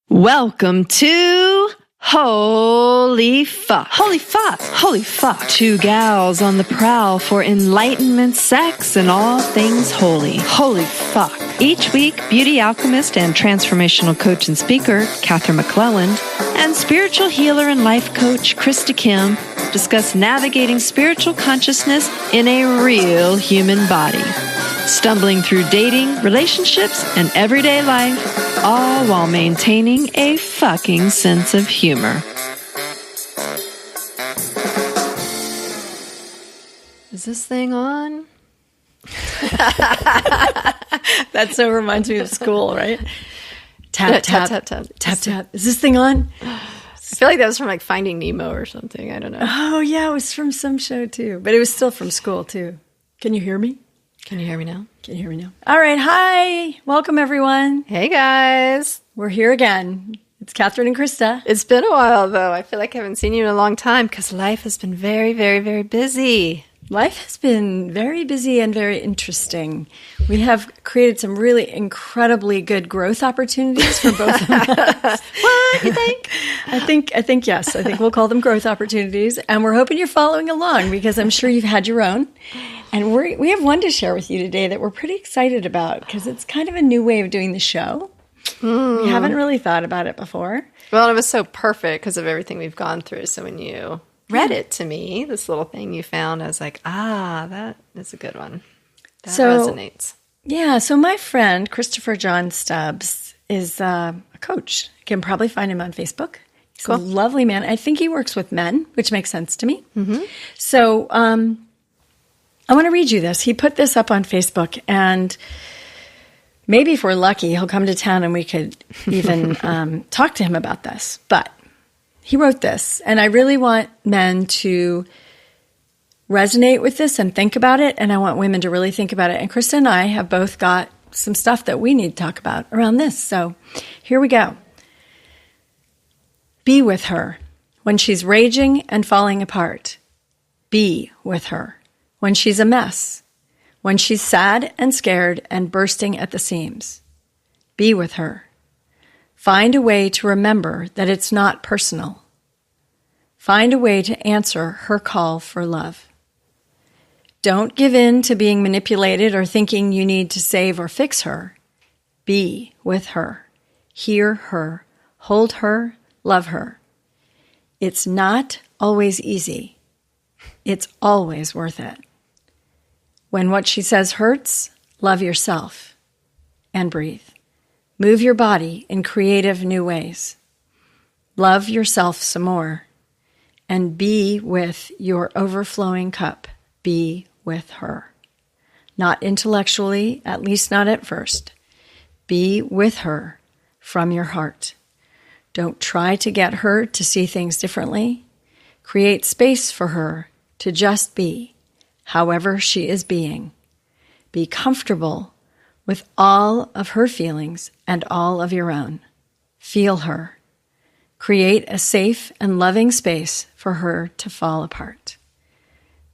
Welcome to Holy Fuck. Holy Fuck. Holy Fuck. Two gals on the prowl for enlightenment, sex, and all things holy. Holy Fuck. Each week, beauty alchemist and transformational coach and speaker, Katherine McClelland, and spiritual healer and life coach, Krista Kim, discuss navigating spiritual consciousness in a real human body. Stumbling through dating, relationships, and everyday life, all while maintaining a fucking sense of humor. Is this thing on? That so reminds me of school, right? Tap, Tap, tap, tap, tap. tap, tap. Is this thing on? I feel like that was from like Finding Nemo or something. I don't know. Oh, yeah, it was from some show too. But it was still from school too. Can you hear me? Can you hear me now? Can you hear me now? All right. Hi. Welcome, everyone. Hey, guys. We're here again. It's Katherine and Krista. It's been a while, though. I feel like I haven't seen you in a long time because life has been very, very, very busy. Life has been very busy and very interesting. We have created some really incredibly good growth opportunities for both of us. What, you think? I think yes. I think we'll call them growth opportunities. And we're hoping you're following along because I'm sure you've had your own. And we have one to share with you today that we're pretty excited about because it's kind of a new way of doing the show. We haven't really thought about it before. Well, it was so perfect because of everything we've gone through. So when you read it to me, this little thing you found, I was like, that is a good one. That resonates. Yeah. So my friend, Christopher John Stubbs, is a coach. You can probably find him on Facebook. He's a lovely man. I think he works with men, which makes sense to me. Mm-hmm. So I want to read you this. He put this up on Facebook, and maybe if we're lucky, he'll come to town and we could even talk to him about this. But he wrote this, and I really want men to resonate with this and think about it, and I want women to really think about it. And Krista and I have both got some stuff that we need to talk about around this. So here we go. Be with her when she's raging and falling apart. Be with her when she's a mess, when she's sad and scared and bursting at the seams. Be with her. Find a way to remember that it's not personal. Find a way to answer her call for love. Don't give in to being manipulated or thinking you need to save or fix her. Be with her. Hear her. Hold her. Love her. It's not always easy. It's always worth it. When what she says hurts, love yourself and breathe. Move your body in creative new ways. Love yourself some more and be with your overflowing cup. Be with her. Not intellectually, at least not at first. Be with her from your heart. Don't try to get her to see things differently. Create space for her to just be, however she is being. Be comfortable with all of her feelings and all of your own. Feel her. Create a safe and loving space for her to fall apart.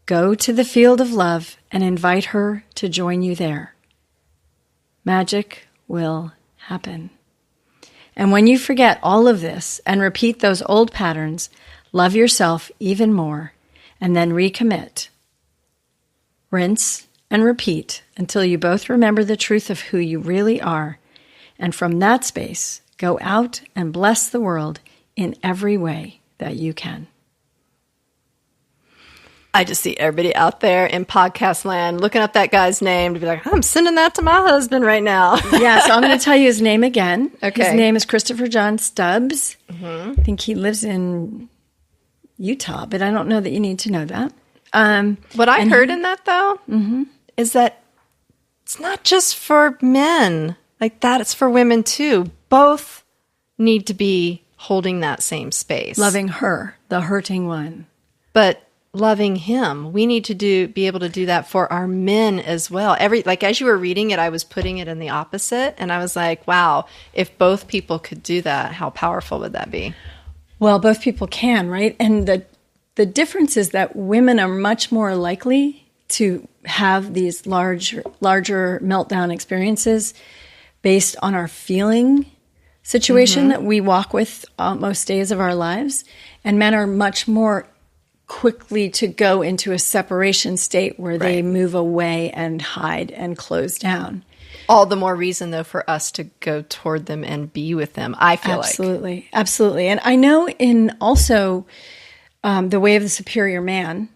Go to the field of love and invite her to join you there. Magic will happen. And when you forget all of this and repeat those old patterns, love yourself even more and then recommit. Rinse and repeat until you both remember the truth of who you really are. And from that space, go out and bless the world in every way that you can. I just see everybody out there in podcast land looking up that guy's name to be like, I'm sending that to my husband right now. Yeah, so I'm going to tell you his name again. Okay. His name is Christopher John Stubbs. Mm-hmm. I think he lives in Utah, but I don't know that you need to know that. What I heard in that, though, is that it's not just for men like that. It's for women, too. Both need to be holding that same space. Loving her, the hurting one. But loving him, we need to be able to do that for our men as well. As you were reading it, I was putting it in the opposite. And I was like, wow, if both people could do that, how powerful would that be? Well, both people can, right? And the difference is that women are much more likely to have these larger meltdown experiences based on our feeling situation that we walk with most days of our lives. And men are much more quickly to go into a separation state where they move away and hide and close down. All the more reason, though, for us to go toward them and be with them, I feel like. Absolutely. And I know in also The Way of the Superior Man,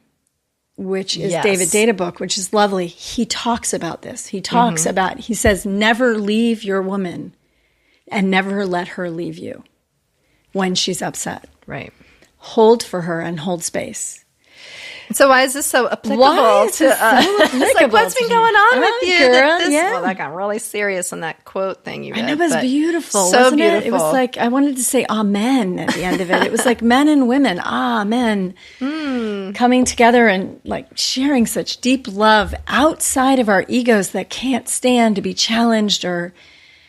which is David Data book, which is lovely, he talks about this. He talks about, he says, never leave your woman and never let her leave you when she's upset. Right. Hold for her and hold space. So why is this so applicable to us? It's like, what's been going on with you? Girl, Well, that got really serious in that quote thing you read. And it was beautiful, so wasn't beautiful. it? It was like, I wanted to say amen at the end of it. It was like men and women, amen, coming together and like sharing such deep love outside of our egos that can't stand to be challenged or...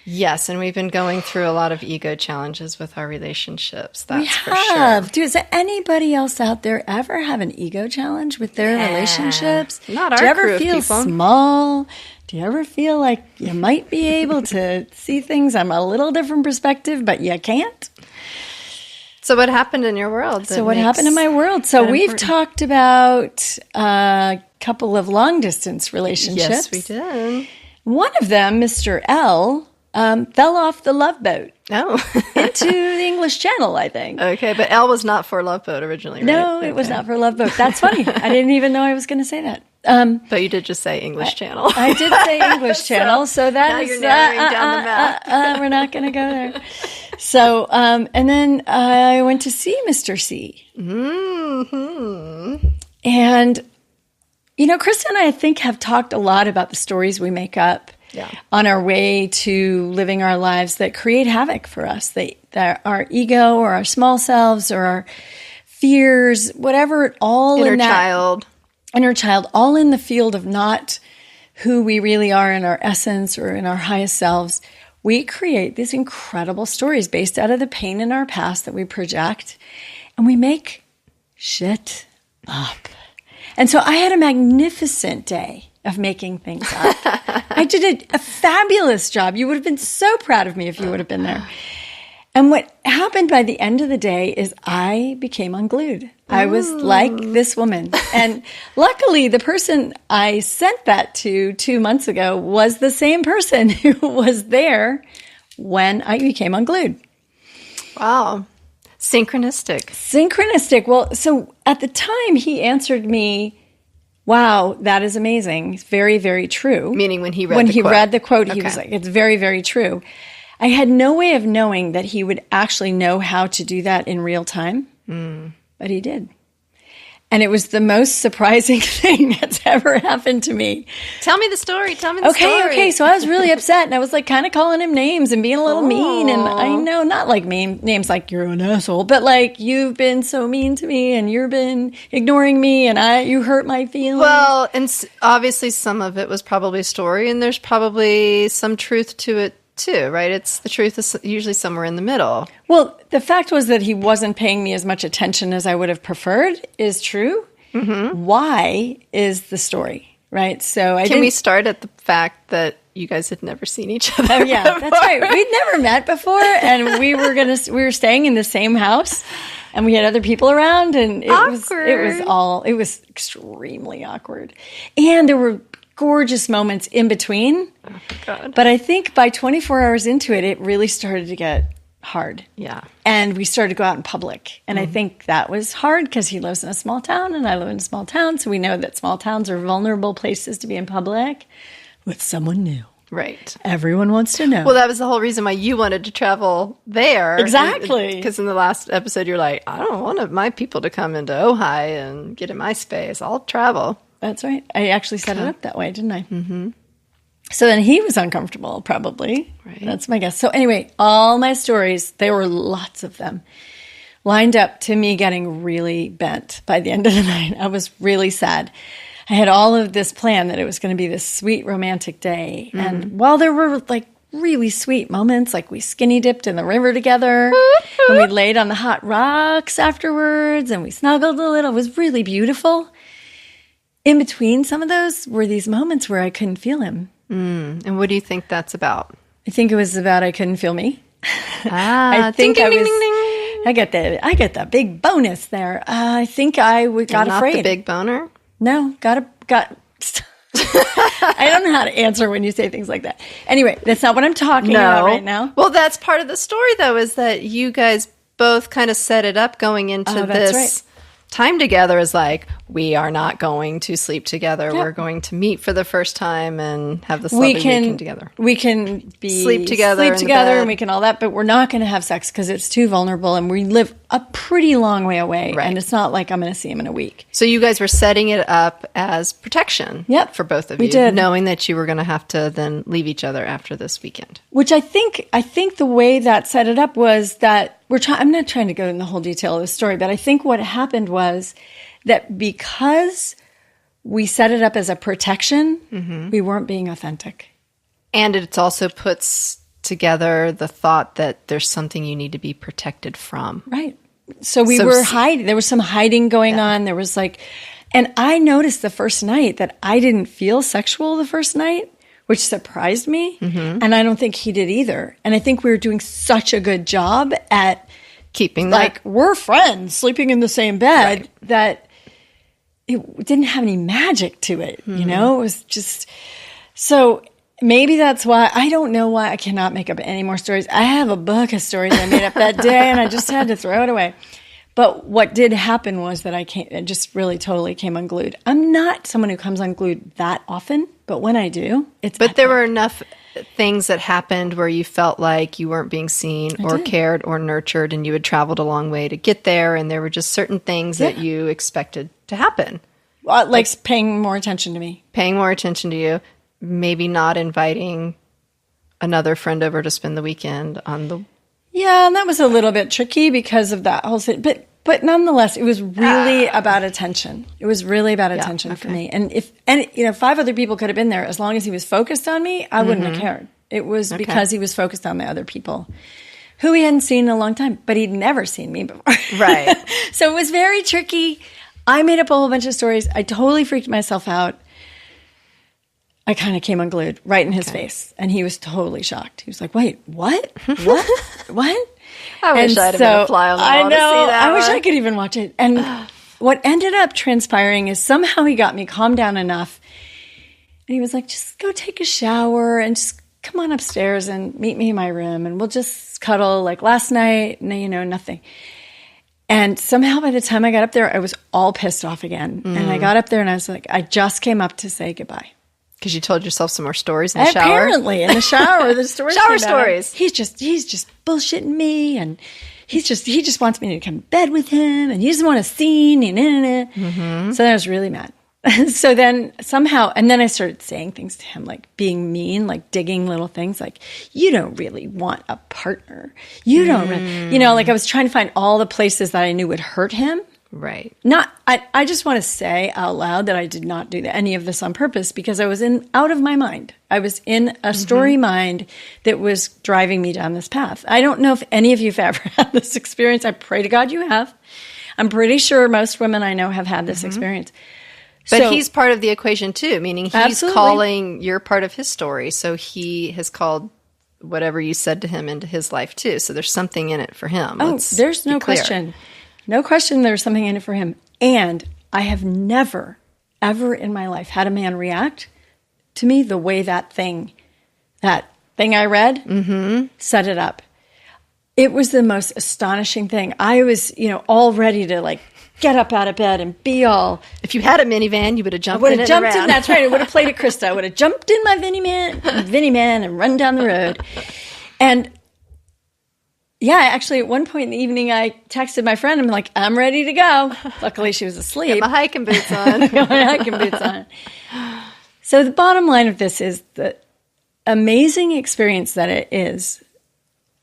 Yes, and we've been going through a lot of ego challenges with our relationships. That's for sure. Does anybody else out there ever have an ego challenge with their relationships? Not our Do you ever crew of feel people. Small? Do you ever feel like you might be able to see things from a little different perspective, but you can't? So what happened in your world? So what happened in my world? So we've talked about a couple of long-distance relationships. Yes, we did. One of them, Mr. L, fell off the Love Boat into the English Channel, I think. Okay, but L was not for Love Boat originally, right? No, it was not for Love Boat. That's funny. I didn't even know I was going to say that. But you did just say English Channel. I did say English Channel, so that now is you're narrowing down the map. we're not going to go there. So, and then I went to see Mr. C. Mm-hmm. And, you know, Krista and I think, have talked a lot about the stories we make up on our way to living our lives that create havoc for us. That our ego or our small selves or our fears, whatever, all Inner in that child, all in the field of not who we really are in our essence or in our highest selves. We create these incredible stories based out of the pain in our past that we project, and we make shit up. And so I had a magnificent day of making things up. I did a fabulous job. You would have been so proud of me if you would have been there. And what happened by the end of the day is I became unglued. I was like this woman. And luckily, the person I sent that to 2 months ago was the same person who was there when I became unglued. Wow. Synchronistic. Well, so at the time, he answered me, wow, that is amazing. It's very, very true. Meaning when he read the quote, he was like, it's very, very true. I had no way of knowing that he would actually know how to do that in real time, but he did. And it was the most surprising thing that's ever happened to me. Tell me the story. Story. Okay. So I was really upset, and I was like kind of calling him names and being a little mean. And I know, not like names like you're an asshole, but like you've been so mean to me, and you've been ignoring me, and you hurt my feelings. Well, and obviously some of it was probably story, and there's probably some truth to it too, right? It's the truth is usually somewhere in the middle. Well, the fact was that he wasn't paying me as much attention as I would have preferred is true. Mm-hmm. Why is the story, right? So Can we start at the fact that you guys had never seen each other? Oh yeah, before. That's right. We'd never met before, and we were staying in the same house, and we had other people around, and it was extremely awkward, and there were gorgeous moments in between. Oh, God. But I think by 24 hours into it, it really started to get hard. Yeah. And we started to go out in public. And I think that was hard because he lives in a small town and I live in a small town. So we know that small towns are vulnerable places to be in public with someone new. Right. Everyone wants to know. Well, that was the whole reason why you wanted to travel there. Exactly. Because in the last episode, you're like, I don't want my people to come into Ojai and get in my space. I'll travel. That's right. I actually set it up that way, didn't I? Mm-hmm. So then he was uncomfortable, probably. Right. That's my guess. So anyway, all my stories, there were lots of them, lined up to me getting really bent by the end of the night. I was really sad. I had all of this plan that it was going to be this sweet romantic day. Mm-hmm. And while there were like really sweet moments, like we skinny dipped in the river together and we laid on the hot rocks afterwards and we snuggled a little, it was really beautiful. In between some of those were these moments where I couldn't feel him. And what do you think that's about? I think it was about I couldn't feel me. I think ding, I ding, was. ding, ding. I get the big bonus there. I think I got Not afraid. the big boner? No, got. I don't know how to answer when you say things like that. Anyway, that's not what I'm talking about right now. Well, that's part of the story, though, is that you guys both kind of set it up going into this time together as like, we are not going to sleep together. Yep. We're going to meet for the first time and have this lovely weekend together. We can sleep together and we can all that, but we're not going to have sex because it's too vulnerable and we live a pretty long way away. Right. And it's not like I'm going to see him in a week. So you guys were setting it up as protection for both of you. We did. Knowing that you were going to have to then leave each other after this weekend. Which I think the way that set it up was that I'm not trying to go in the whole detail of the story, but I think what happened was that because we set it up as a protection, we weren't being authentic. And it also puts together the thought that there's something you need to be protected from. Right. So we were hiding. There was some hiding going on. There was and I noticed the first night that I didn't feel sexual the first night, which surprised me. And I don't think he did either. And I think we were doing such a good job at keeping that. We're friends sleeping in the same bed that it didn't have any magic to it. You know, it was just, so maybe that's why, I don't know why I cannot make up any more stories. I have a book of stories I made up that day and I just had to throw it away. But what did happen was that I just really totally came unglued. I'm not someone who comes unglued that often, but when I do, it's But there were enough things that happened where you felt like you weren't being seen or cared or nurtured, and you had traveled a long way to get there, and there were just certain things that you expected to happen. Like paying more attention to me. Paying more attention to you. Maybe not inviting another friend over to spend the weekend on the... Yeah, and that was a little bit tricky because of that whole thing. But nonetheless, it was really about attention. It was really about attention for me. And if 5 other people could have been there, as long as he was focused on me, I wouldn't have cared. It was because he was focused on the other people who he hadn't seen in a long time, but he'd never seen me before. Right. So it was very tricky. I made up a whole bunch of stories. I totally freaked myself out. I kind of came unglued right in his face. And he was totally shocked. He was like, wait, what? What? What? I wish I'd have been a fly on the wall to see that. I wish I could even watch it. And what ended up transpiring is somehow he got me calmed down enough. And he was like, just go take a shower and just come on upstairs and meet me in my room. And we'll just cuddle like last night. Nothing. And somehow by the time I got up there, I was all pissed off again. And I got up there and I was like, I just came up to say goodbye. Because you told yourself some more stories in the shower? Apparently, in the shower, the stories shower stories. He's just bullshitting me, and he just wants me to come to bed with him, and he doesn't want a scene, So then I was really mad. So then somehow, and then I started saying things to him, like being mean, like digging little things, like, you don't really want a partner. You don't really, like I was trying to find all the places that I knew would hurt him. Right. I just want to say out loud that I did not do any of this on purpose because I was out of my mind. I was in a story mind that was driving me down this path. I don't know if any of you have ever had this experience. I pray to God you have. I'm pretty sure most women I know have had this experience. But he's part of the equation too, meaning he's calling your part of his story. So he has called whatever you said to him into his life too. So there's something in it for him. There's no question. No question there was something in it for him. And I have never, ever in my life had a man react to me the way that thing I read set it up. It was the most astonishing thing. I was, all ready to like get up out of bed and be all... If you had a minivan, you would have jumped in it. That's right. I would have played at Krista. I would have jumped in my minivan and run down the road. And... yeah, actually, at one point in the evening, I texted my friend. I'm like, I'm ready to go. Luckily, she was asleep. Get my hiking boots on. Got my hiking boots on. So the bottom line of this is the amazing experience that it is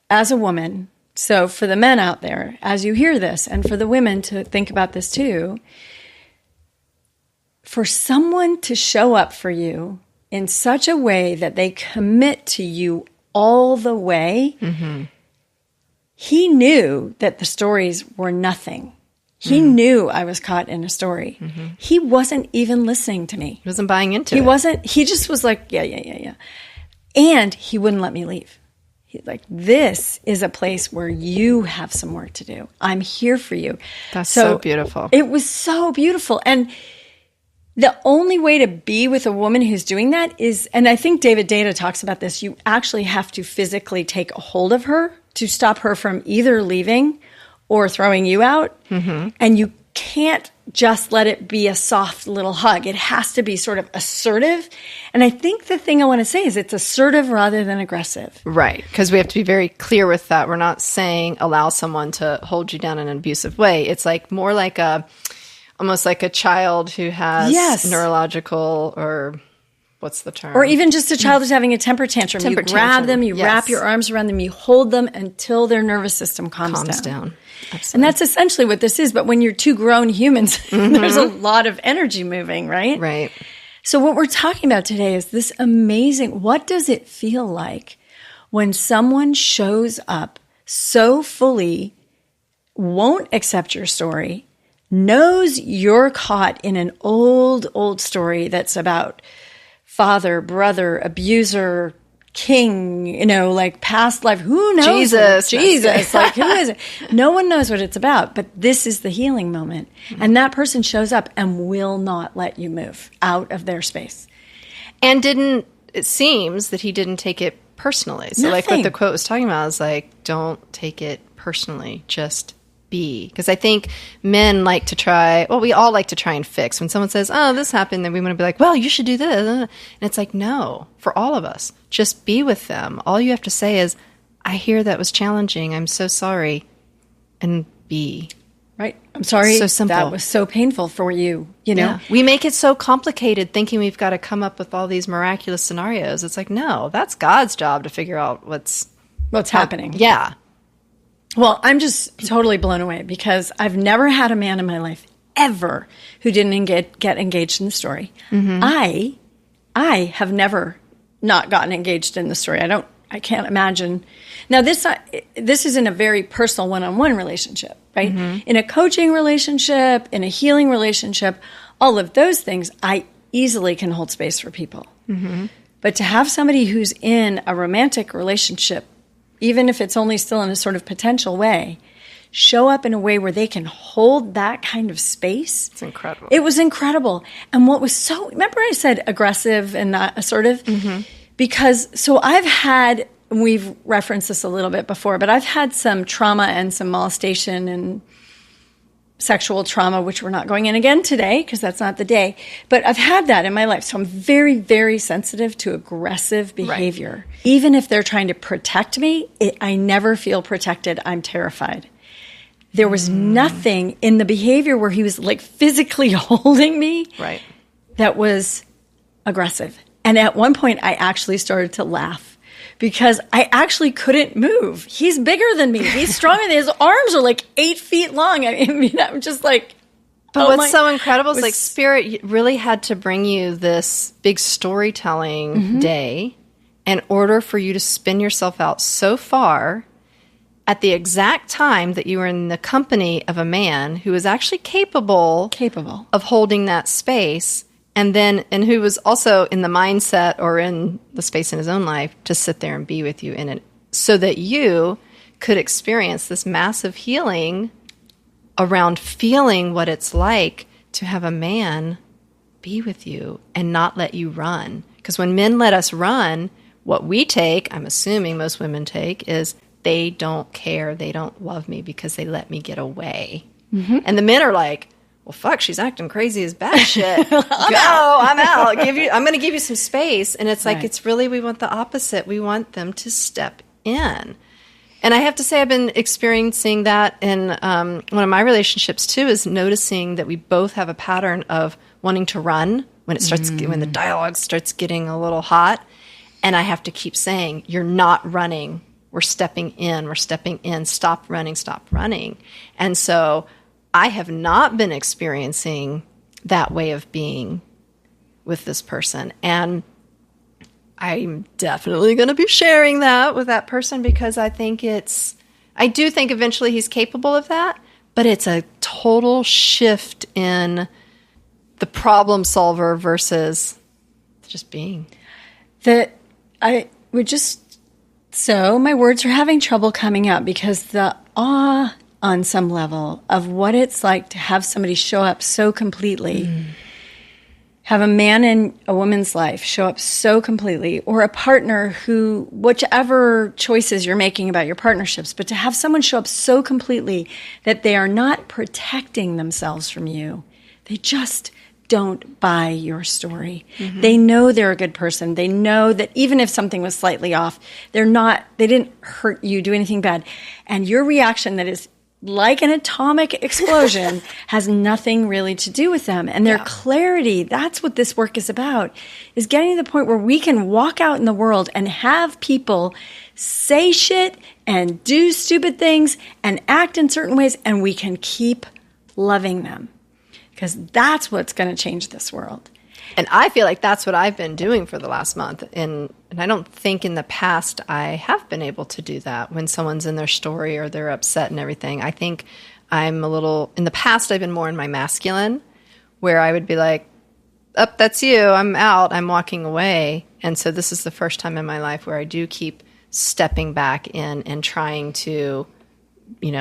as a woman. So for the men out there, as you hear this, and for the women to think about this too, for someone to show up for you in such a way that they commit to you all the way, he knew that the stories were nothing. He knew I was caught in a story. He wasn't even listening to me. He wasn't buying into it. He wasn't. He just was like, yeah. And he wouldn't let me leave. He's like, this is a place where you have some work to do. I'm here for you. That's so beautiful. It was so beautiful. And the only way to be with a woman who's doing that is, and I think David Data talks about this, you actually have to physically take a hold of her to stop her from either leaving or throwing you out. And you can't just let it be a soft little hug. It has to be sort of assertive. And I think the thing I want to say is it's assertive rather than aggressive. Right. Because we have to be very clear with that. We're not saying allow someone to hold you down in an abusive way. It's like more like almost like a child who has neurological or what's the term? Or even just a child who's having a temper tantrum. You grab them, you wrap your arms around them, you hold them until their nervous system calms down. Absolutely. And that's essentially what this is. But when you're two grown humans, there's a lot of energy moving, right? Right. So what we're talking about today is this amazing, what does it feel like when someone shows up so fully, won't accept your story, knows you're caught in an old story that's about father, brother, abuser, king, like past life. Who knows? Jesus. Like, who is it? No one knows what it's about, but this is the healing moment. And that person shows up and will not let you move out of their space. And it seems that he didn't take it personally. So like what the quote was talking about is like, don't take it personally, just be. Because I think men like to try, we all like to try and fix. When someone says, oh, this happened, then we want to be like, well, you should do this. And it's like, no, for all of us, just be with them. All you have to say is, I hear that was challenging. I'm so sorry. And be. Right. I'm sorry. So simple. That was so painful for you, you know? Yeah. We make it so complicated thinking we've got to come up with all these miraculous scenarios. It's like, no, that's God's job to figure out what's happening. Yeah. Well, I'm just totally blown away because I've never had a man in my life ever who didn't get engaged in the story. I have never not gotten engaged in the story. I can't imagine. Now, this is in a very personal one-on-one relationship, right? In a coaching relationship, in a healing relationship, all of those things, I easily can hold space for people. But to have somebody who's in a romantic relationship, even if it's only still in a sort of potential way, show up in a way where they can hold that kind of space. It's incredible. It was incredible. And what was remember I said aggressive and not assertive? Because, we've referenced this a little bit before, but I've had some trauma and some molestation and sexual trauma, which we're not going in again today because that's not the day. But I've had that in my life. So I'm very, very sensitive to aggressive behavior. Right. Even if they're trying to protect me, I never feel protected. I'm terrified. There was nothing in the behavior where he was like physically holding me that was aggressive. And at one point, I actually started to laugh. Because I actually couldn't move. He's bigger than me. He's stronger than me. His arms are like 8 feet long. I mean, I'm just like... But what's so incredible is like Spirit really had to bring you this big storytelling day in order for you to spin yourself out so far at the exact time that you were in the company of a man who was actually capable of holding that space. And who was also in the mindset or in the space in his own life to sit there and be with you in it so that you could experience this massive healing around feeling what it's like to have a man be with you and not let you run. Because when men let us run, what we take, I'm assuming most women take, is they don't care, they don't love me because they let me get away. And the men are like, well, fuck, she's acting crazy as bad shit. Go, I'm out. I'm going to give you some space. And it's like, it's really, we want the opposite. We want them to step in. And I have to say, I've been experiencing that in one of my relationships too, is noticing that we both have a pattern of wanting to run when it starts, when the dialogue starts getting a little hot. And I have to keep saying, you're not running. We're stepping in. Stop running. And so I have not been experiencing that way of being with this person. And I'm definitely going to be sharing that with that person because I do think eventually he's capable of that, but it's a total shift in the problem solver versus just being. That I would just So my words are having trouble coming out because the awe on some level of what it's like to have somebody show up so completely, have a man in a woman's life show up so completely, or a partner who, whichever choices you're making about your partnerships, but to have someone show up so completely that they are not protecting themselves from you. They just don't buy your story. They know they're a good person. They know that even if something was slightly off, they didn't hurt you, do anything bad. And your reaction that is like an atomic explosion has nothing really to do with them. And their clarity, that's what this work is about, is getting to the point where we can walk out in the world and have people say shit and do stupid things and act in certain ways, and we can keep loving them. Because that's what's going to change this world. And I feel like that's what I've been doing for the last month. And I don't think in the past I have been able to do that when someone's in their story or they're upset and everything. I think I'm in the past I've been more in my masculine, where I would be like, oh, that's you, I'm out, I'm walking away. And so this is the first time in my life where I do keep stepping back in and trying to,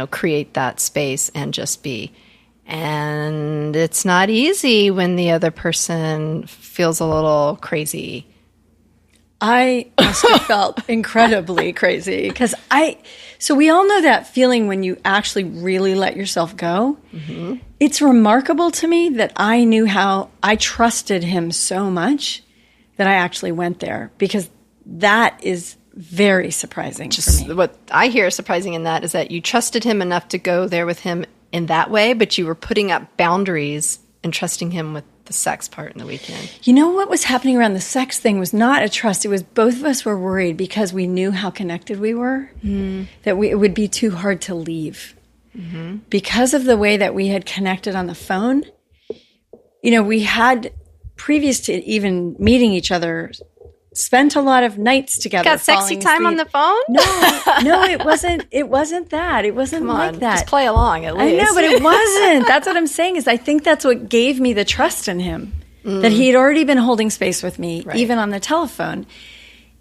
create that space and just be. And it's not easy when the other person feels a little crazy. I must have felt incredibly crazy because so we all know that feeling when you actually really let yourself go. It's remarkable to me that I knew how I trusted him so much that I actually went there, because that is very surprising for me. What I hear surprising in that is that you trusted him enough to go there with him in that way, but you were putting up boundaries and trusting him with the sex part in the weekend. You know what was happening around the sex thing was not a trust. It was both of us were worried because we knew how connected we were, that it would be too hard to leave. Because of the way that we had connected on the phone, we had, previous to even meeting each other, spent a lot of nights together. Got sexy time on the phone? No, it wasn't. It wasn't that. It wasn't like that. Just play along at least. I know, but it wasn't. That's what I'm saying. Is I think that's what gave me the trust in him, that he had already been holding space with me, even on the telephone,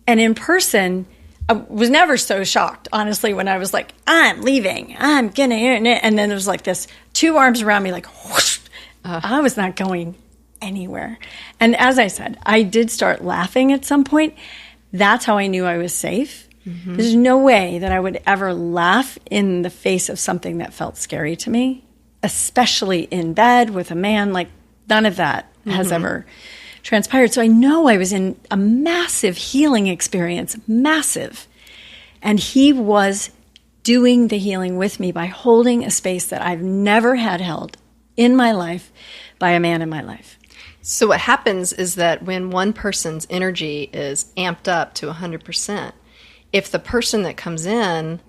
and in person. I was never so shocked, honestly, when I was like, "I'm leaving. I'm gonna," and then there was like this 2 arms around me, like, whoosh. I was not going anywhere. And as I said, I did start laughing at some point. That's how I knew I was safe. There's no way that I would ever laugh in the face of something that felt scary to me, especially in bed with a man. Like, none of that has ever transpired. So I know I was in a massive healing experience, massive. And he was doing the healing with me by holding a space that I've never had held in my life by a man in my life. So what happens is that when one person's energy is amped up to 100%, if the person that comes in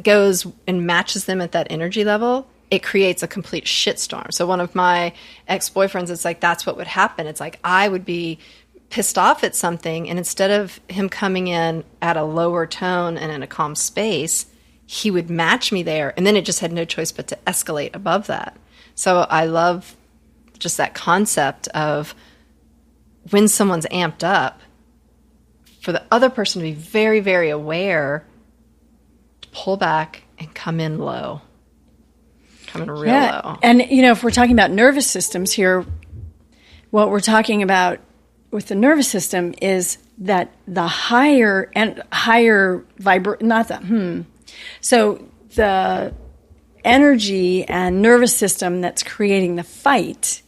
goes and matches them at that energy level, it creates a complete shitstorm. So one of my ex-boyfriends, it's like that's what would happen. It's like I would be pissed off at something, and instead of him coming in at a lower tone and in a calm space, he would match me there, and then it just had no choice but to escalate above that. So I love just that concept of when someone's amped up, for the other person to be very, very aware, to pull back and come in low, come in real low. And, if we're talking about nervous systems here, what we're talking about with the nervous system is that the higher So the energy and nervous system that's creating the fight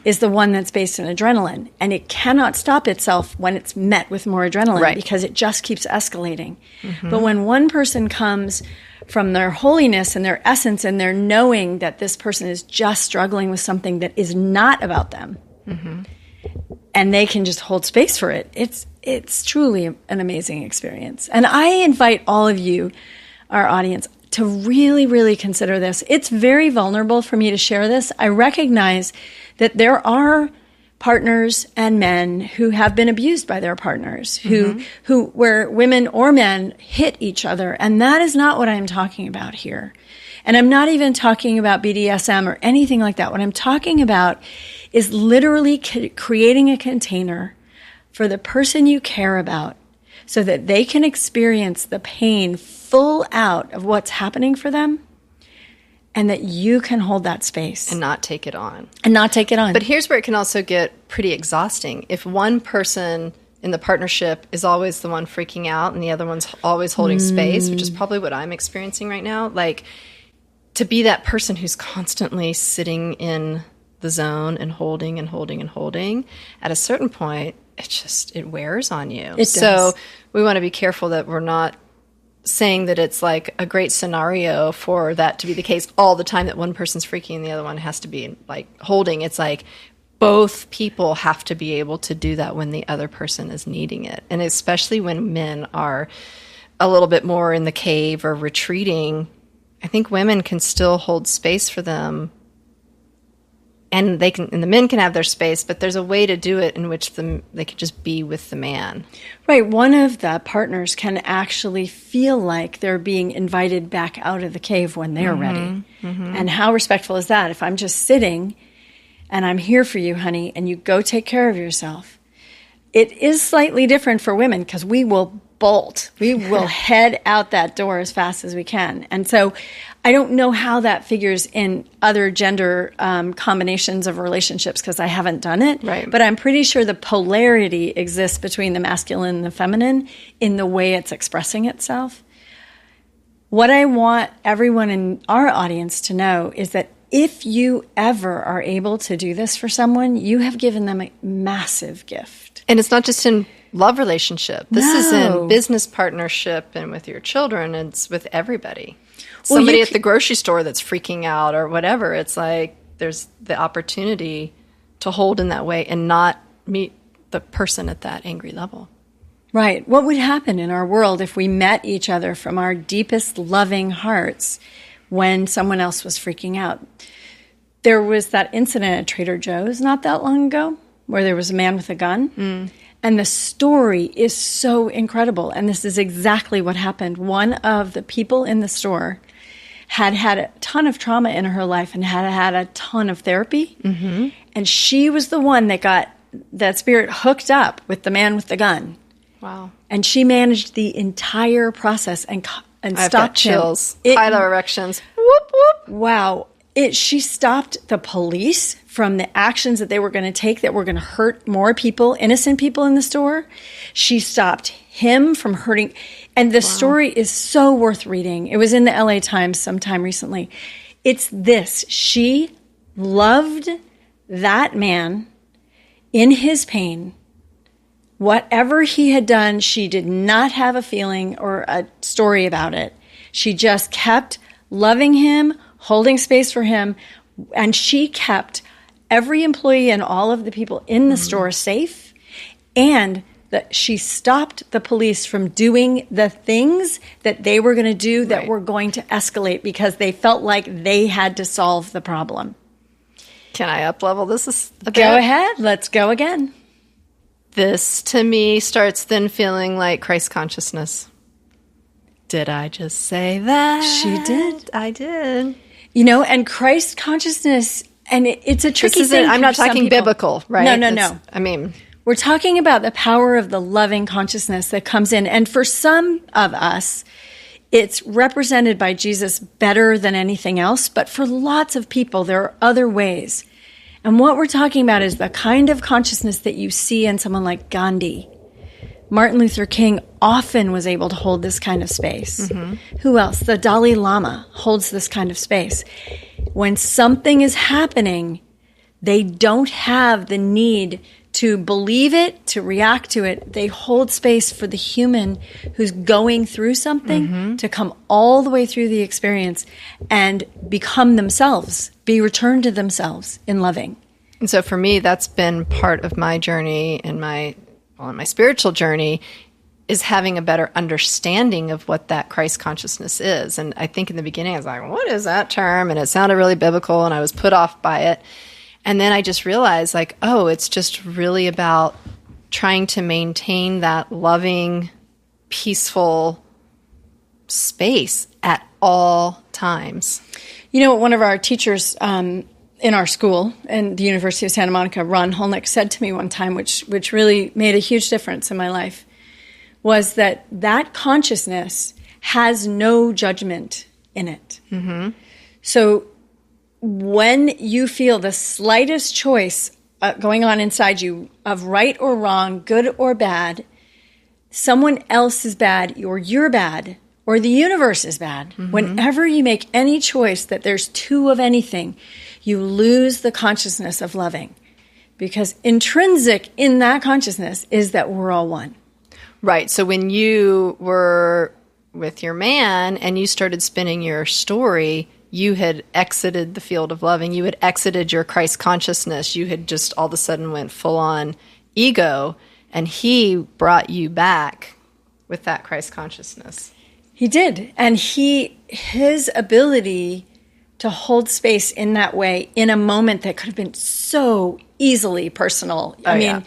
is the one that's based in adrenaline, and it cannot stop itself when it's met with more adrenaline because it just keeps escalating. But when one person comes from their holiness and their essence and their knowing that this person is just struggling with something that is not about them, and they can just hold space for it, it's truly an amazing experience. And I invite all of you, our audience, to really, really consider this. It's very vulnerable for me to share this. I recognize that there are partners and men who have been abused by their partners, where women or men hit each other. And that is not what I'm talking about here. And I'm not even talking about BDSM or anything like that. What I'm talking about is literally creating a container for the person you care about, so that they can experience the pain full out of what's happening for them, and that you can hold that space. And not take it on. But here's where it can also get pretty exhausting. If one person in the partnership is always the one freaking out and the other one's always holding space, which is probably what I'm experiencing right now, like to be that person who's constantly sitting in the zone and holding and holding and holding, at a certain point, it wears on you. It does. So we want to be careful that we're not saying that it's like a great scenario for that to be the case all the time, that one person's freaking and the other one has to be like holding. It's like both people have to be able to do that when the other person is needing it. And especially when men are a little bit more in the cave or retreating, I think women can still hold space for them. And the men can have their space, but there's a way to do it in which they could just be with the man. Right. One of the partners can actually feel like they're being invited back out of the cave when they're ready. Mm-hmm. And how respectful is that? If I'm just sitting and I'm here for you, honey, and you go take care of yourself. It is slightly different for women because we will bolt. We will head out that door as fast as we can. And so I don't know how that figures in other gender combinations of relationships because I haven't done it. Right. But I'm pretty sure the polarity exists between the masculine and the feminine in the way it's expressing itself. What I want everyone in our audience to know is that if you ever are able to do this for someone, you have given them a massive gift. And it's not just in love relationship. This is in business partnership and with your children. It's with everybody. Well, somebody at the grocery store that's freaking out or whatever. It's like there's the opportunity to hold in that way and not meet the person at that angry level. Right. What would happen in our world if we met each other from our deepest loving hearts when someone else was freaking out? There was that incident at Trader Joe's not that long ago where there was a man with a gun. And the story is so incredible. And this is exactly what happened. One of the people in the store had had a ton of trauma in her life and had had a ton of therapy. Mm-hmm. And she was the one that got that spirit hooked up with the man with the gun. Wow. And she managed the entire process and I've stopped got chills. Hilo erections. Whoop, whoop. Wow. She stopped the police from the actions that they were going to take that were going to hurt more people, innocent people in the store. She stopped him from hurting. And the story is so worth reading. It was in the LA Times sometime recently. It's this. She loved that man in his pain. Whatever he had done, she did not have a feeling or a story about it. She just kept loving him, holding space for him, and she kept every employee and all of the people in the store safe, and that she stopped the police from doing the things that they were going to do that were going to escalate because they felt like they had to solve the problem. Can I up-level this a bit? Go ahead. Let's go again. This, to me, starts then feeling like Christ consciousness. Did I just say that? She did. I did. You know, and Christ consciousness, and it's a tricky thing. I'm not talking biblical, right? No. I mean, we're talking about the power of the loving consciousness that comes in. And for some of us, it's represented by Jesus better than anything else. But for lots of people, there are other ways. And what we're talking about is the kind of consciousness that you see in someone like Gandhi. Martin Luther King often was able to hold this kind of space. Mm-hmm. Who else? The Dalai Lama holds this kind of space. When something is happening, they don't have the need to believe it, to react to it. They hold space for the human who's going through something to come all the way through the experience and become themselves, be returned to themselves in loving. And so for me, that's been part of my journey and my spiritual journey is having a better understanding of what that Christ consciousness is. And I think in the beginning, I was like, what is that term? And it sounded really biblical, and I was put off by it. And then I just realized, like, oh, it's just really about trying to maintain that loving, peaceful space at all times. You know, one of our teachers in our school in the University of Santa Monica, Ron Holnick, said to me one time, which really made a huge difference in my life, was that consciousness has no judgment in it. So when you feel the slightest choice going on inside you of right or wrong, good or bad, someone else is bad, or you're bad, or the universe is bad. Whenever you make any choice that there's two of anything, you lose the consciousness of loving. Because intrinsic in that consciousness is that we're all one. Right. So when you were with your man and you started spinning your story, you had exited the field of loving. You had exited your Christ consciousness. You had just all of a sudden went full on ego, and he brought you back with that Christ consciousness. He did. And his ability to hold space in that way in a moment that could have been so easily personal. I mean,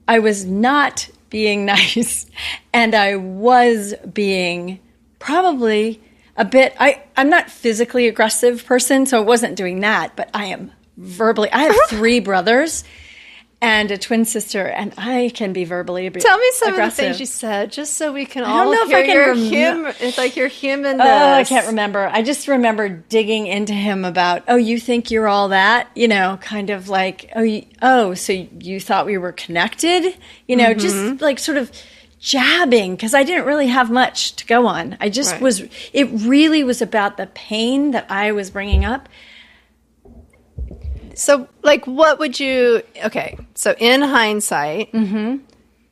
I was not being nice, and I was being probably a bit, I'm not physically aggressive person, so I wasn't doing that, but I am verbally, I have 3 brothers and a twin sister, and I can be verbally aggressive. Tell me some of the things you said, just so we can all hear your humor. It's like your humanness. Oh, I can't remember. I just remember digging into him about, you think you're all that? You know, kind of like, so you thought we were connected? You know, just like sort of jabbing, because I didn't really have much to go on. I just it really was about the pain that I was bringing up. So, like, what would you, so in hindsight,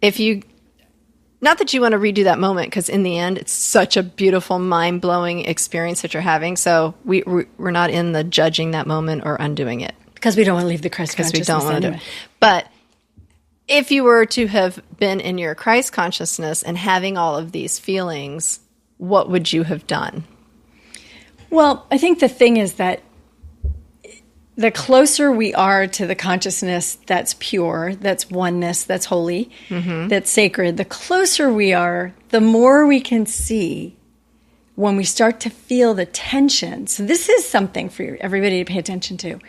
if you, not that you want to redo that moment, because in the end, it's such a beautiful, mind-blowing experience that you're having, so we're not in the judging that moment or undoing it. Because we don't want to leave the Christ consciousness. Because we don't want to do it. But if you were to have been in your Christ consciousness and having all of these feelings, what would you have done? Well, I think the thing is that the closer we are to the consciousness that's pure, that's oneness, that's holy, that's sacred, the closer we are, the more we can see when we start to feel the tension. So this is something for everybody to pay attention to.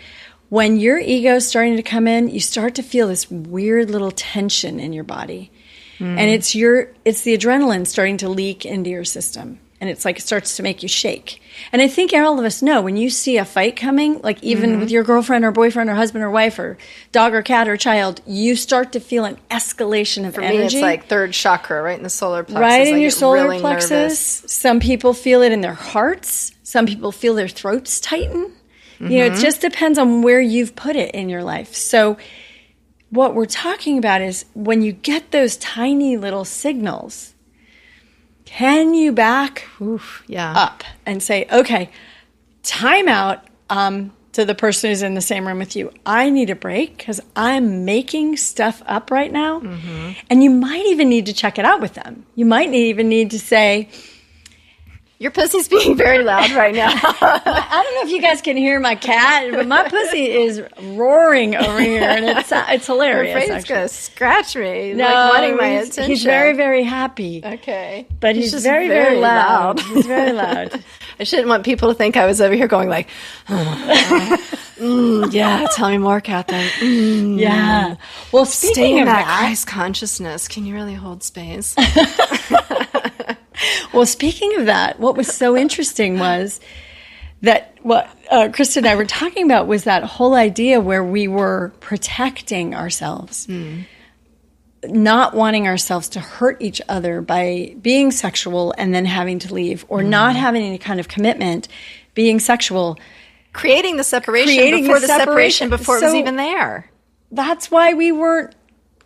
When your ego is starting to come in, you start to feel this weird little tension in your body. And it's the adrenaline starting to leak into your system. And it's like it starts to make you shake. And I think all of us know when you see a fight coming, like even with your girlfriend or boyfriend or husband or wife or dog or cat or child, you start to feel an escalation of energy. For me, it's like third chakra, right in the solar plexus. Right in your solar plexus. Nervous. Some people feel it in their hearts. Some people feel their throats tighten. You know, it just depends on where you've put it in your life. So what we're talking about is when you get those tiny little signals, can you back up and say, okay, time out to the person who's in the same room with you. I need a break because I'm making stuff up right now. And you might even need to check it out with them. You might even need to say, your pussy's being very loud right now. I don't know if you guys can hear my cat, but my pussy is roaring over here, and it's hilarious. I'm afraid it's going to scratch me, no, like wanting my attention. He's very, very happy. Okay. But he's just very, very loud. He's very loud. I shouldn't want people to think I was over here going like, yeah, tell me more, Katherine. Yeah. Well, speaking of that Christ consciousness, can you really hold space? Well, speaking of that, what was so interesting was that what Krista and I were talking about was that whole idea where we were protecting ourselves, not wanting ourselves to hurt each other by being sexual and then having to leave, or not having any kind of commitment, being sexual. Creating the separation before it was even there. That's why we weren't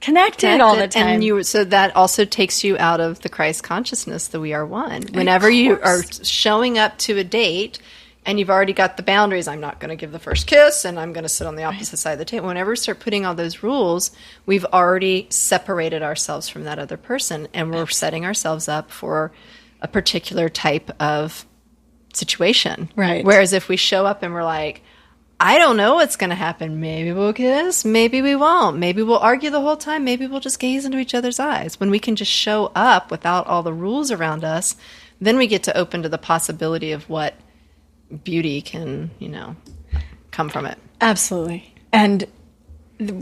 connected all the time. And so that also takes you out of the Christ consciousness that we are one. Whenever you are showing up to a date and you've already got the boundaries, I'm not going to give the first kiss and I'm going to sit on the opposite side of the table. Whenever we start putting all those rules, we've already separated ourselves from that other person, and we're setting ourselves up for a particular type of situation. Right. Whereas if we show up and we're like, I don't know what's going to happen. Maybe we'll kiss. Maybe we won't. Maybe we'll argue the whole time. Maybe we'll just gaze into each other's eyes. When we can just show up without all the rules around us, then we get to open to the possibility of what beauty can, come from it. Absolutely. And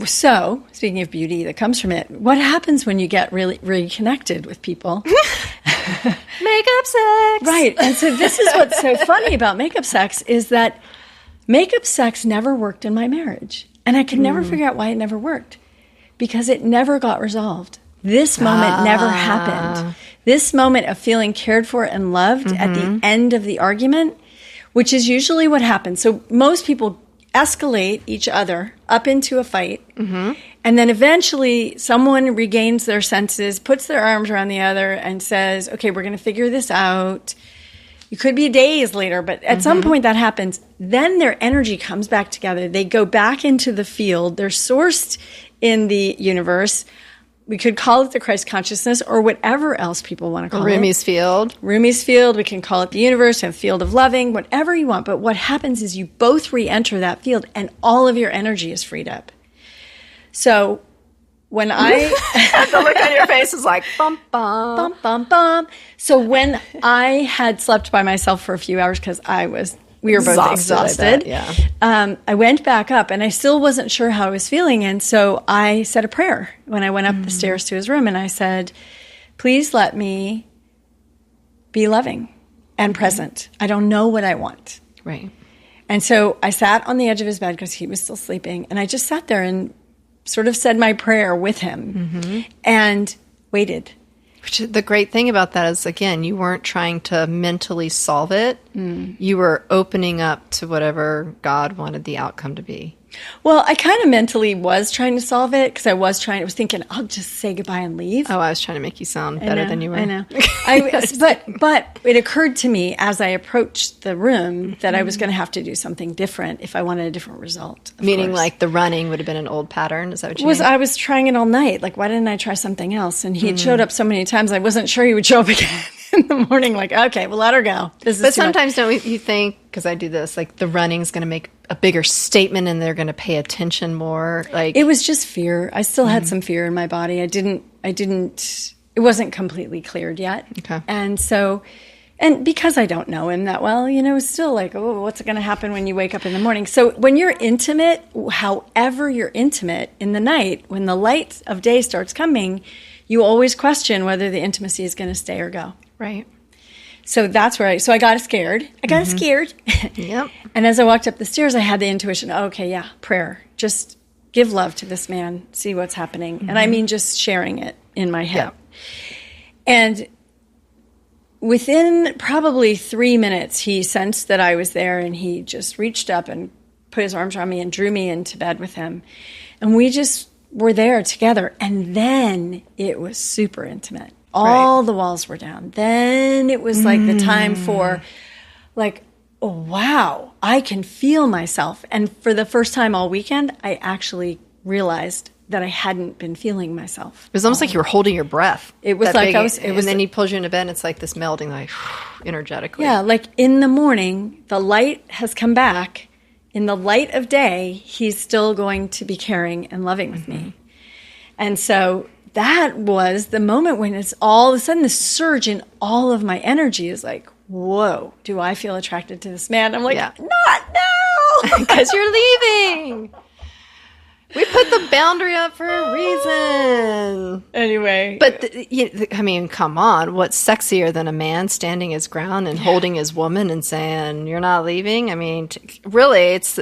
So, speaking of beauty that comes from it, what happens when you get really reconnected with people? Makeup sex. Right. And so this is what's so funny about makeup sex is that makeup sex never worked in my marriage. And I could never figure out why it never worked. Because it never got resolved. This moment never happened. This moment of feeling cared for and loved at the end of the argument, which is usually what happens. So most people escalate each other up into a fight, and then eventually someone regains their senses, puts their arms around the other, and says, okay, we're going to figure this out. It could be days later, but at some point that happens. Then their energy comes back together. They go back into the field. They're sourced in the universe. We could call it the Christ consciousness or whatever else people want to call Rumi's field. Rumi's field. We can call it the universe, a field of loving, whatever you want. But what happens is you both re-enter that field and all of your energy is freed up. So when the look on your face is like, bum, bum. bum, bum, bum. So when I had slept by myself for a few hours because we were both exhausted. I went back up and I still wasn't sure how I was feeling. And so I said a prayer when I went up the stairs to his room. And I said, please let me be loving and present. I don't know what I want. Right. And so I sat on the edge of his bed because he was still sleeping. And I just sat there and sort of said my prayer with him and waited. Which the great thing about that is, again, you weren't trying to mentally solve it. You were opening up to whatever God wanted the outcome to be. Well, I kind of mentally was trying to solve it because I was thinking, I'll just say goodbye and leave. Oh, I was trying to make you sound better than you were. I know. But it occurred to me as I approached the room that I was going to have to do something different if I wanted a different result. Meaning like the running would have been an old pattern? Is that what you mean? I was trying it all night. Like, why didn't I try something else? And he had showed up so many times, I wasn't sure he would show up again in the morning. Like, okay, we'll let her go. But sometimes don't you think, because I do this, like the running's going to make a bigger statement and they're going to pay attention more? Like, it was just fear. I still had some fear in my body. It wasn't completely cleared yet. Okay. And so, and because I don't know him that well, it's still like, oh, what's going to happen when you wake up in the morning? So when you're intimate, however you're intimate in the night, when the light of day starts coming, you always question whether the intimacy is going to stay or go. Right. So that's where I got scared. Yep. And as I walked up the stairs, I had the intuition, okay, yeah, prayer. Just give love to this man, see what's happening. And I mean just sharing it in my head. Yeah. And within probably 3 minutes, he sensed that I was there and he just reached up and put his arms around me and drew me into bed with him. And we just were there together. And then it was super intimate. All the walls were down. Then it was like the time for like, oh, wow, I can feel myself. And for the first time all weekend, I actually realized that I hadn't been feeling myself. It was almost like you were holding your breath. It was like and then he pulls you into bed and it's like this melding, like energetically. Yeah, like in the morning, the light has come back. In the light of day, he's still going to be caring and loving with me. And so that was the moment when it's all of a sudden the surge in all of my energy is like, whoa, do I feel attracted to this man? I'm like, not now. Because you're leaving. We put the boundary up for a reason. Anyway. But, come on. What's sexier than a man standing his ground and holding his woman and saying, you're not leaving? I mean, really, it's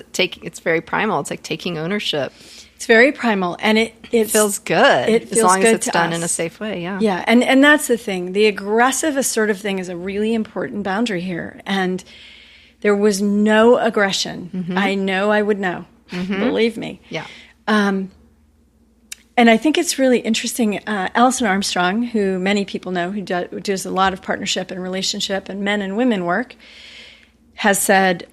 very primal. It's like taking ownership. It's very primal, and it feels good. It feels as long good as it's to done us. In a safe way, yeah. Yeah, and that's the thing. The aggressive, assertive thing is a really important boundary here, and there was no aggression. I know I would know. Believe me. Yeah. And I think it's really interesting. Alison Armstrong, who many people know, who does a lot of partnership and relationship and men and women work, has said,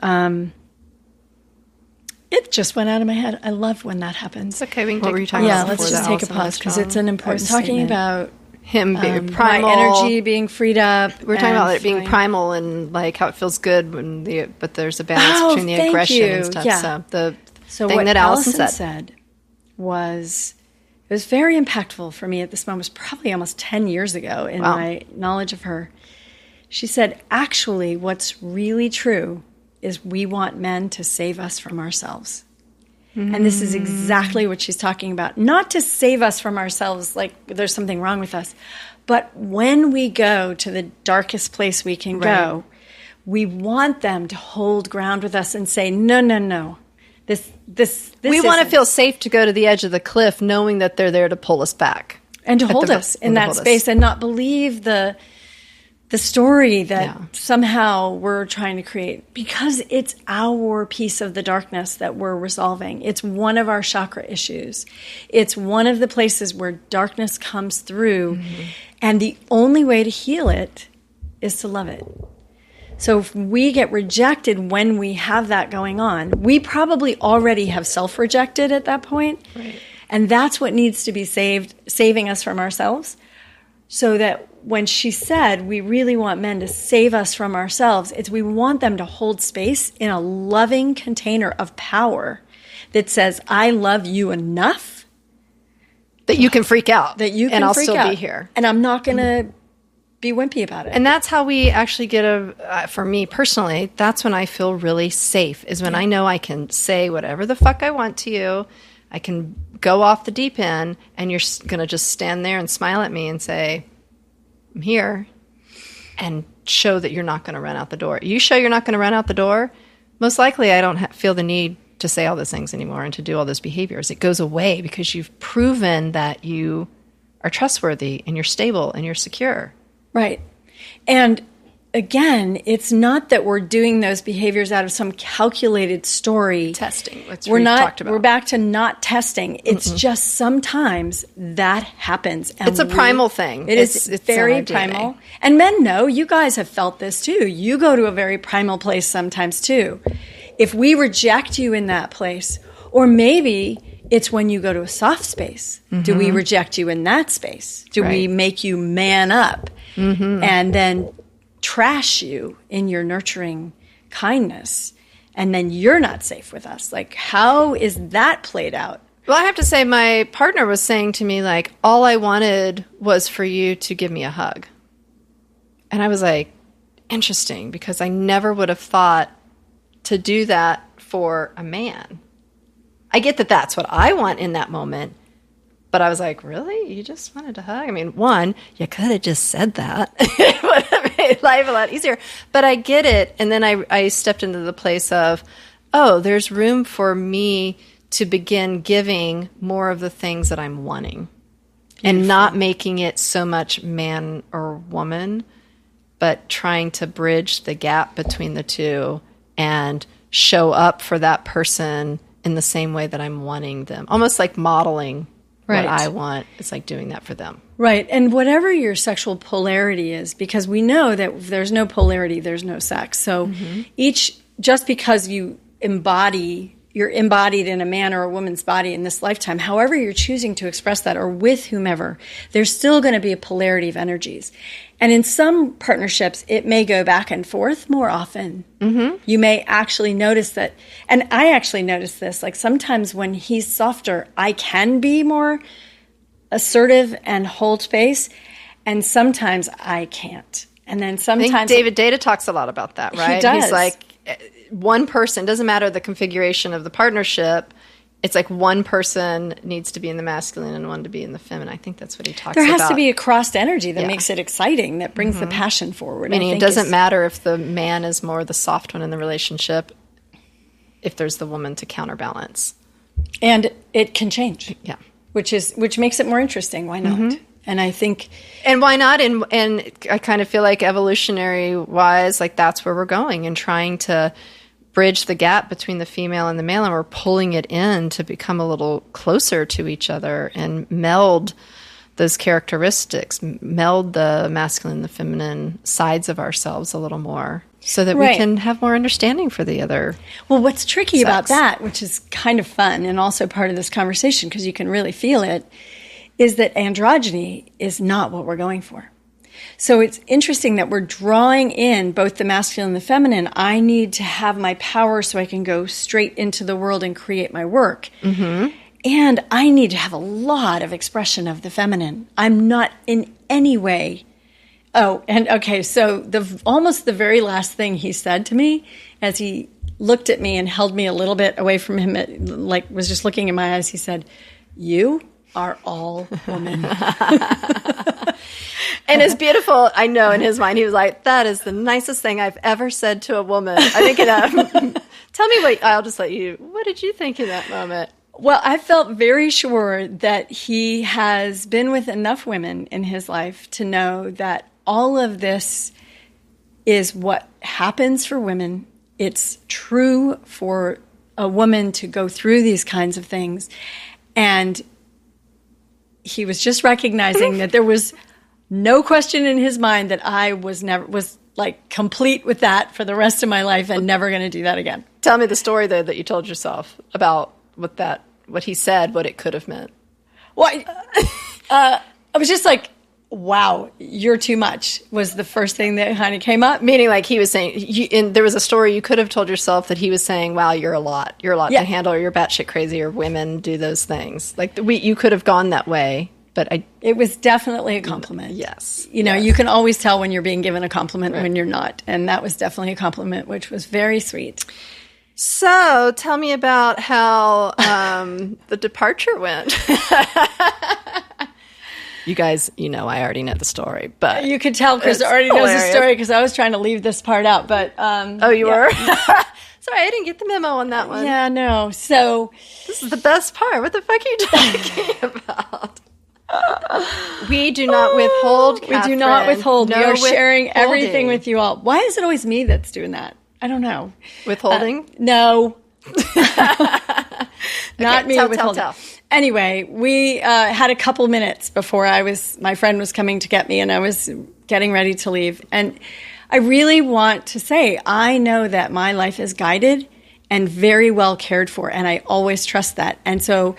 it just went out of my head. I love when that happens. It's okay. We can what were you talking about? Yeah, let's just take a pause because it's an important talking about him being primal, my energy being freed up. We're talking about it being primal and like how it feels good but there's a balance between the aggression and stuff. Yeah. So thing that Alison said was, it was very impactful for me at this moment. It was probably almost 10 years ago in my knowledge of her. She said, actually, what's really true is we want men to save us from ourselves. And this is exactly what she's talking about. Not to save us from ourselves, like there's something wrong with us. But when we go to the darkest place we can go, we want them to hold ground with us and say, no, no, no. This we want to feel safe to go to the edge of the cliff knowing that they're there to pull us back. And to hold us in that space and not believe the story that somehow we're trying to create, because it's our piece of the darkness that we're resolving. It's one of our chakra issues. It's one of the places where darkness comes through, and the only way to heal it is to love it. So if we get rejected when we have that going on, we probably already have self-rejected at that point. Right. And that's what needs to be saving us from ourselves. So that when she said we really want men to save us from ourselves, it's we want them to hold space in a loving container of power that says, I love you enough that you can freak out. That you can and I'll freak still out. Be here. And I'm not going to be wimpy about it. And that's how we actually get for me personally, that's when I feel really safe, is when I know I can say whatever the fuck I want to you. I can go off the deep end, and you're going to just stand there and smile at me and say, I'm here, and show that you're not going to run out the door. You show you're not going to run out the door, most likely I don't feel the need to say all those things anymore and to do all those behaviors. It goes away because you've proven that you are trustworthy and you're stable and you're secure. Right. And again, it's not that we're doing those behaviors out of some calculated story. Testing. We're back to not testing. It's just sometimes that happens. And it's a primal thing. It's very primal. And men know, you guys have felt this too. You go to a very primal place sometimes too. If we reject you in that place, or maybe it's when you go to a soft space, do we reject you in that space? Do we make you man up and then trash you in your nurturing kindness, and then you're not safe with us? Like, how is that played out? Well, I have to say, my partner was saying to me, like, all I wanted was for you to give me a hug. And I was like, interesting, because I never would have thought to do that for a man. I get that that's what I want in that moment. But I was like, really? You just wanted to hug? I mean, one, you could have just said that. It would have made life a lot easier. But I get it. And then I stepped into the place of, oh, there's room for me to begin giving more of the things that I'm wanting. Beautiful. And not making it so much man or woman, but trying to bridge the gap between the two and show up for that person in the same way that I'm wanting them. Almost like modeling what I want. It's like doing that for them. Right. And whatever your sexual polarity is, because we know that if there's no polarity, there's no sex. So just because you're embodied in a man or a woman's body in this lifetime, however you're choosing to express that, or with whomever, there's still going to be a polarity of energies. And in some partnerships, it may go back and forth more often. You may actually notice that, and I actually notice this, like sometimes when he's softer, I can be more assertive and hold space, and sometimes I can't. And then sometimes... I think David Data talks a lot about that, right? He does. He's like, one person, doesn't matter the configuration of the partnership, it's like one person needs to be in the masculine and one to be in the feminine. I think that's what he talks about. There has to be a crossed energy that makes it exciting, that brings the passion forward. Meaning it doesn't matter if the man is more the soft one in the relationship, if there's the woman to counterbalance. And it can change. Yeah. Which makes it more interesting. Why not? And I think... And why not? And I kind of feel like evolutionary-wise, like that's where we're going, and trying to bridge the gap between the female and the male, and we're pulling it in to become a little closer to each other and meld those characteristics, meld the masculine and the feminine sides of ourselves a little more, so that we can have more understanding for the other. Well, what's tricky about that, which is kind of fun and also part of this conversation because you can really feel it, is that androgyny is not what we're going for. So it's interesting that we're drawing in both the masculine and the feminine. I need to have my power so I can go straight into the world and create my work. And I need to have a lot of expression of the feminine. I'm not in any way... Oh, and okay, so almost the very last thing he said to me as he looked at me and held me a little bit away from him, like was just looking in my eyes. He said, "You are all woman." And it's beautiful. I know in his mind, he was like, that is the nicest thing I've ever said to a woman. I think tell me I'll just let you, what did you think in that moment? Well, I felt very sure that he has been with enough women in his life to know that all of this is what happens for women. It's true for a woman to go through these kinds of things. And he was just recognizing that there was no question in his mind that I was like complete with that for the rest of my life and never going to do that again. Tell me the story though that you told yourself about what he said, what it could have meant. Well, I was just like, wow, you're too much was the first thing that kind of came up. Meaning like he was saying, and there was a story you could have told yourself that he was saying, wow, you're a lot to handle, or you're batshit crazy, or women do those things. Like you could have gone that way. But it was definitely a compliment. Yes. You can always tell when you're being given a compliment when you're not. And that was definitely a compliment, which was very sweet. So tell me about how the departure went. You guys, I already know the story. But you could tell Krista already knows the story because I was trying to leave this part out. But oh, you were? Sorry, I didn't get the memo on that one. Yeah, no. So this is the best part. What the fuck are you talking about? We do not withhold, Katherine. We do not withhold. No we are sharing withholding. Everything with you all. Why is it always me that's doing that? I don't know. Withholding? No. Not me withholding. Tell. Anyway, we had a couple minutes before my friend was coming to get me, and I was getting ready to leave. And I really want to say, I know that my life is guided and very well cared for, and I always trust that. And so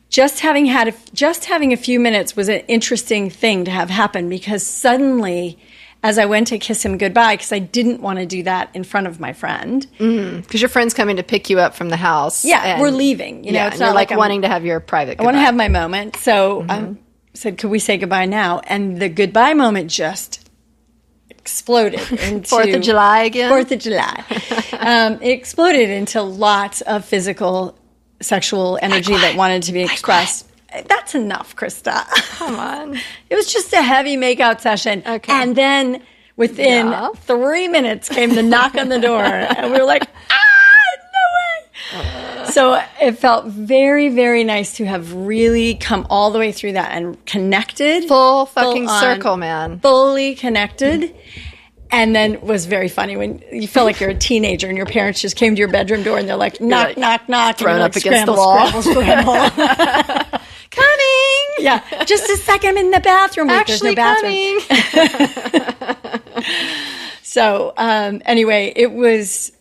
just having a few minutes was an interesting thing to have happen, because suddenly, as I went to kiss him goodbye, because I didn't want to do that in front of my friend. Because your friend's coming to pick you up from the house. Yeah, we're leaving. It's not like wanting to have your private goodbye. I want to have my moment. So I said, could we say goodbye now? And the goodbye moment just exploded into 4th of July again? 4th of July. It exploded into lots of physical, sexual energy that wanted to be expressed. That's enough, Krista. Come on. It was just a heavy makeout session. Okay. And then within 3 minutes came the knock on the door. And we were like, no way. So it felt very, very nice to have really come all the way through that and connected. Full fucking circle, man. Fully connected. And then it was very funny when you felt like you're a teenager and your parents just came to your bedroom door and they're like, knock, knock, knock. Thrown up like, against the wall. Scramble. Coming! Yeah, just a second, I'm in the bathroom. Actually coming. So anyway, it was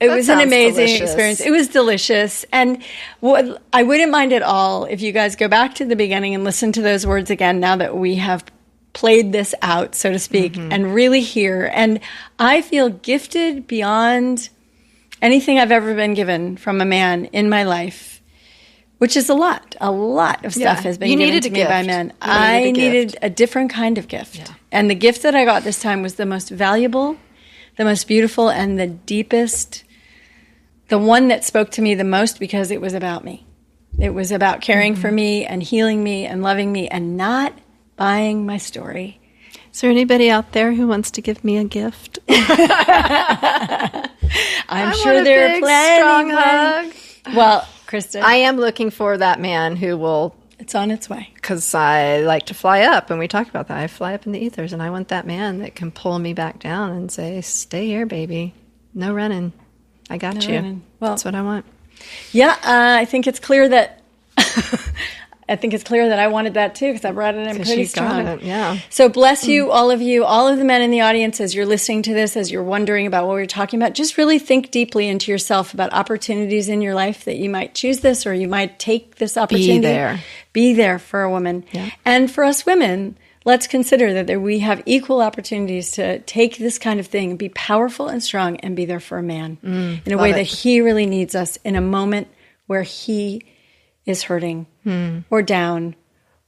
an amazing experience. It was delicious. And I wouldn't mind at all if you guys go back to the beginning and listen to those words again now that we have played this out, so to speak, and really hear. And I feel gifted beyond anything I've ever been given from a man in my life, which is a lot. A lot of stuff has been given to me by men. I needed a different kind of gift. Yeah. And the gift that I got this time was the most valuable, the most beautiful, and the deepest, the one that spoke to me the most because it was about me. It was about caring for me and healing me and loving me and not buying my story. Is there anybody out there who wants to give me a gift? I'm sure there are plenty. Strong hug. Well, Krista, I am looking for that man who will. It's on its way. Because I like to fly up, and we talked about that. I fly up in the ethers, and I want that man that can pull me back down and say, "Stay here, baby. No running. I got you." Running. Well, that's what I want. Yeah, I think it's clear that. I wanted that too because I brought it in pretty strong. Yeah. So bless you, all of the men in the audience, as you're listening to this, as you're wondering about what we're talking about, just really think deeply into yourself about opportunities in your life that you might choose this or you might take this opportunity. Be there for a woman. Yeah. And for us women, let's consider that we have equal opportunities to take this kind of thing and be powerful and strong and be there for a man in a way that he really needs us in a moment where he is hurting or down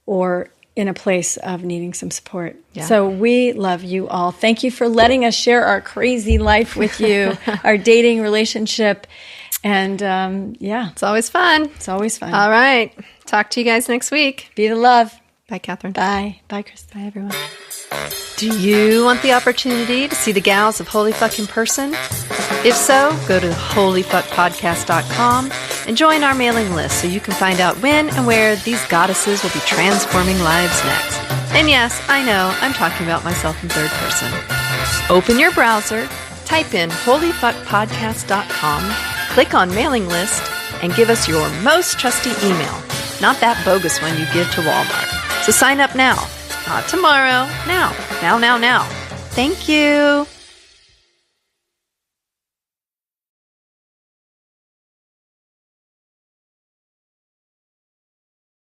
or in a place of needing some support. Yeah. So we love you all. Thank you for letting us share our crazy life with you, our dating relationship. And it's always fun. It's always fun. All right. Talk to you guys next week. Be the love. Bye, Katherine. Bye. Bye, Krista. Bye, everyone. Do you want the opportunity to see the gals of Holy Fuck in person? If so, go to holyfuckpodcast.com and join our mailing list so you can find out when and where these goddesses will be transforming lives next. And yes, I know, I'm talking about myself in third person. Open your browser, type in holyfuckpodcast.com, click on mailing list, and give us your most trusty email, not that bogus one you give to Walmart. So sign up now. Not tomorrow. Now. Now. Thank you.